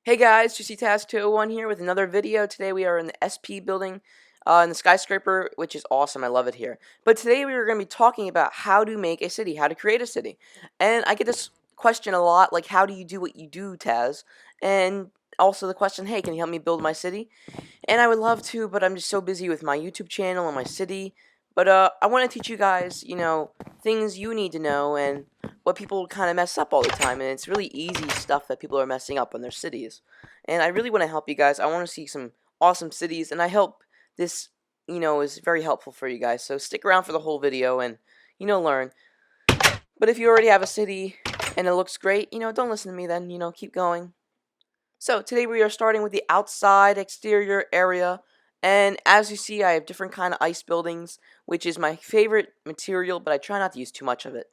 Hey guys, Task 201 here with another video. Today we are in the SP building in the Skyscraper, which is awesome. I love it here. But today we are going to be talking about how to make a city, how to create a city. And I get this question a lot, like how do you do what you do, Taz? And also the question, hey, can you help me build my city? And I would love to, but I'm just so busy with my YouTube channel and my city. But I want to teach you guys, things you need to know and what people kind of mess up all the time. And it's really easy stuff that people are messing up in their cities. And I really want to help you guys. I want to see some awesome cities, and I hope this, is very helpful for you guys. So stick around for the whole video and, learn. But if you already have a city and it looks great, don't listen to me then, keep going. So today we are starting with the outside exterior area, and as you see I have different kind of ice buildings, which is my favorite material, but I try not to use too much of it.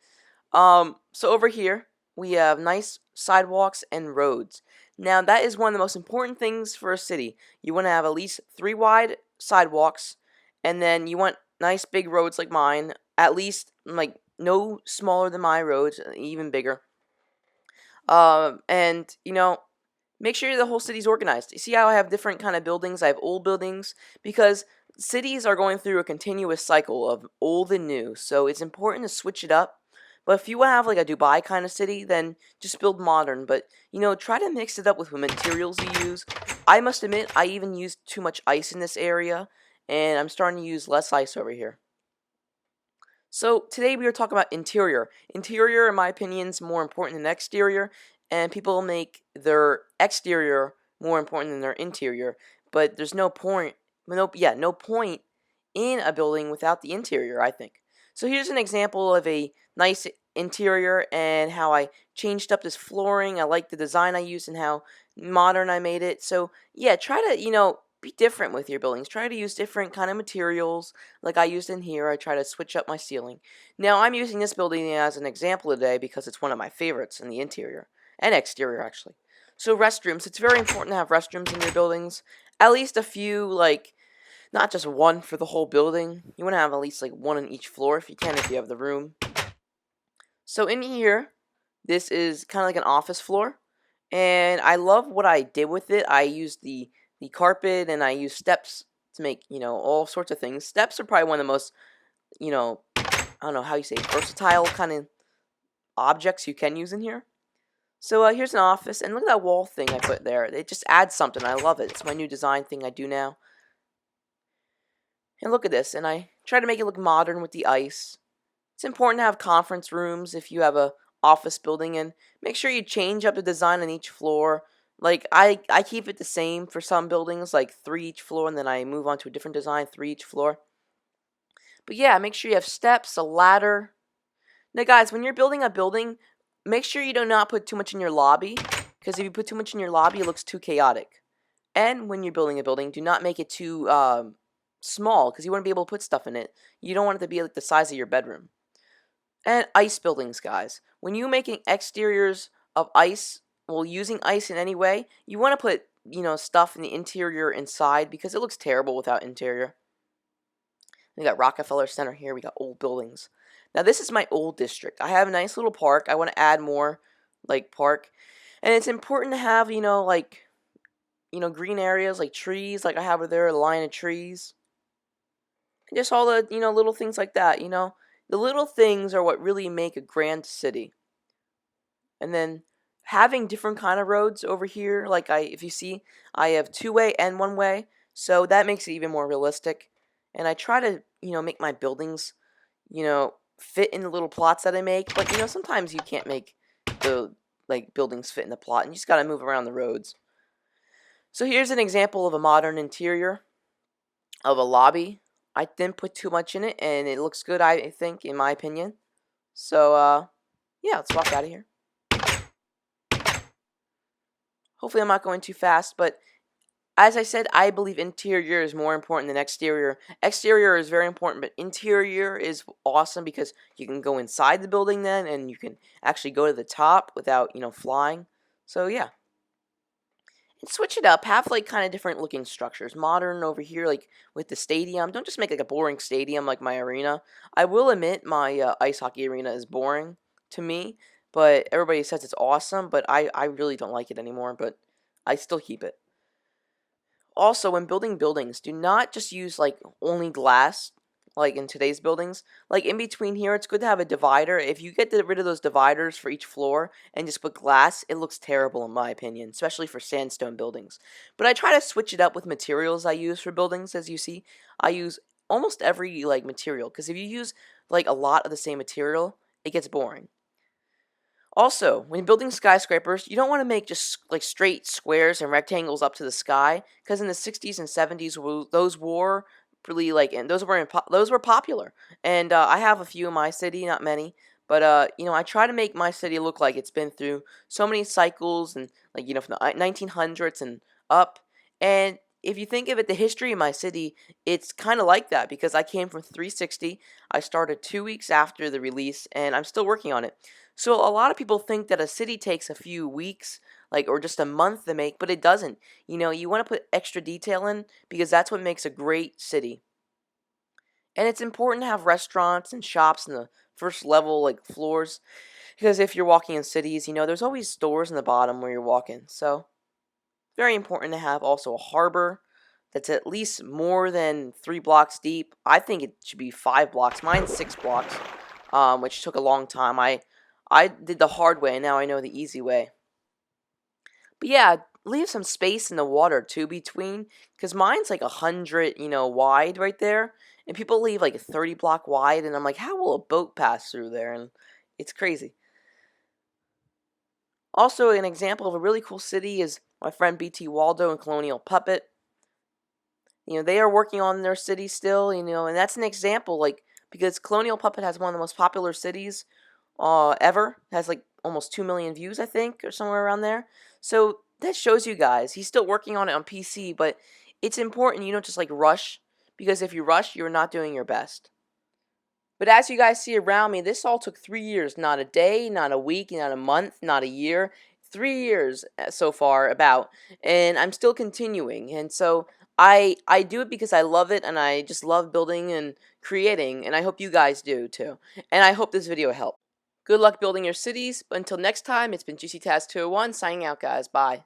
So over here we have nice sidewalks and roads. Now that is one of the most important things for a city. You want to have at least 3 wide sidewalks, and then you want nice big roads like mine, at least like no smaller than my roads, even bigger. And make sure the whole city's organized. You see how I have different kind of buildings? I have old buildings because cities are going through a continuous cycle of old and new. So it's important to switch it up. But if you want to have like a Dubai kind of city, then just build modern. But try to mix it up with what materials you use. I must admit, I even used too much ice in this area, and I'm starting to use less ice over here. So today we are talking about interior. Interior, in my opinion, is more important than exterior, and people make their exterior more important than their interior. But there's no point, no point in a building without the interior, I think. So here's an example of a nice interior and how I changed up this flooring. I like the design I used and how modern I made it. So yeah, try to be different with your buildings. Try to use different kind of materials like I used in here. I try to switch up my ceiling. Now I'm using this building as an example today because it's one of my favorites in the interior and exterior actually. So restrooms, it's very important to have restrooms in your buildings. At least a few, like not just one for the whole building. You want to have at least like one on each floor if you can, if you have the room. So in here, this is kind of like an office floor, and I love what I did with it. I used the carpet, and I used steps to make all sorts of things. Steps are probably one of the most I don't know how you say versatile kind of objects you can use in here. So here's an office, and look at that wall thing I put there. It just adds something. I love it. It's my new design thing I do now. And look at this, and I try to make it look modern with the ice. It's important to have conference rooms if you have a office building, and make sure you change up the design on each floor. Like I keep it the same for some buildings, like 3 each floor, and then I move on to a different design, 3 each floor. But yeah, make sure you have steps, a ladder. Now guys, when you're building a building, make sure you do not put too much in your lobby, because if you put too much in your lobby, it looks too chaotic. And when you're building a building, do not make it too small, because you want to be able to put stuff in it. You don't want it to be like the size of your bedroom. And ice buildings, guys. When you're making exteriors of ice, well, using ice in any way, you want to put, stuff in the interior inside because it looks terrible without interior. We got Rockefeller Center here. We got old buildings. Now, this is my old district. I have a nice little park. I want to add more, like, park. And it's important to have, green areas like trees, like I have over there, a line of trees. And just all the, little things like that, The little things are what really make a grand city. And then having different kind of roads over here, like if you see, I have 2-way and 1-way, so that makes it even more realistic. And I try to, make my buildings, fit in the little plots that I make, but sometimes you can't make the buildings fit in the plot, and you just got to move around the roads. So here's an example of a modern interior of a lobby. I didn't put too much in it, and it looks good, I think, in my opinion. So, yeah, let's walk out of here. Hopefully I'm not going too fast, but as I said, I believe interior is more important than exterior. Exterior is very important, but interior is awesome because you can go inside the building then, and you can actually go to the top without, flying. So, yeah. And switch it up. Have, kind of different looking structures. Modern over here, like, with the stadium. Don't just make, a boring stadium like my arena. I will admit my ice hockey arena is boring to me, but everybody says it's awesome, but I really don't like it anymore, but I still keep it. Also, when building buildings, do not just use like only glass, like in today's buildings. Like in between here, it's good to have a divider. If you get rid of those dividers for each floor and just put glass, it looks terrible in my opinion, especially for sandstone buildings. But I try to switch it up with materials I use for buildings. As you see, I use almost every like material, because if you use like a lot of the same material, it gets boring. Also, when building skyscrapers, you don't want to make just like straight squares and rectangles up to the sky, because in the 60s and 70s, those were really like, and those were popular. And I have a few in my city, not many, but I try to make my city look like it's been through so many cycles, and like from the 1900s and up. And if you think of it, the history of my city, it's kind of like that, because I came from 360. I started 2 weeks after the release, and I'm still working on it. So a lot of people think that a city takes a few weeks, like or just a month to make, but it doesn't. You want to put extra detail in, because that's what makes a great city. And it's important to have restaurants and shops in the first level, like floors, because if you're walking in cities, there's always stores in the bottom where you're walking. So very important to have also a harbor that's at least more than 3 blocks deep. I think it should be 5 blocks. Mine's 6 blocks, which took a long time. I did the hard way, and now I know the easy way. But yeah, leave some space in the water too between, because mine's like 100, wide right there, and people leave like a 30 block wide, and I'm like, how will a boat pass through there? And it's crazy. Also, an example of a really cool city is my friend BT Waldo and Colonial Puppet. They are working on their city still, and that's an example, like, because Colonial Puppet has one of the most popular cities ever. It has like almost 2 million views, I think, or somewhere around there. So that shows you guys he's still working on it on PC, but it's important you don't just like rush, because if you rush, you're not doing your best. But as you guys see around me, this all took 3 years, not a day, not a week, not a month, not a year. 3 years so far about, and I'm still continuing. And so I do it because I love it, and I just love building and creating, and I hope you guys do too. And I hope this video helped. Good luck building your cities. But until next time, it's been Juicy Taz 201 signing out, guys. Bye.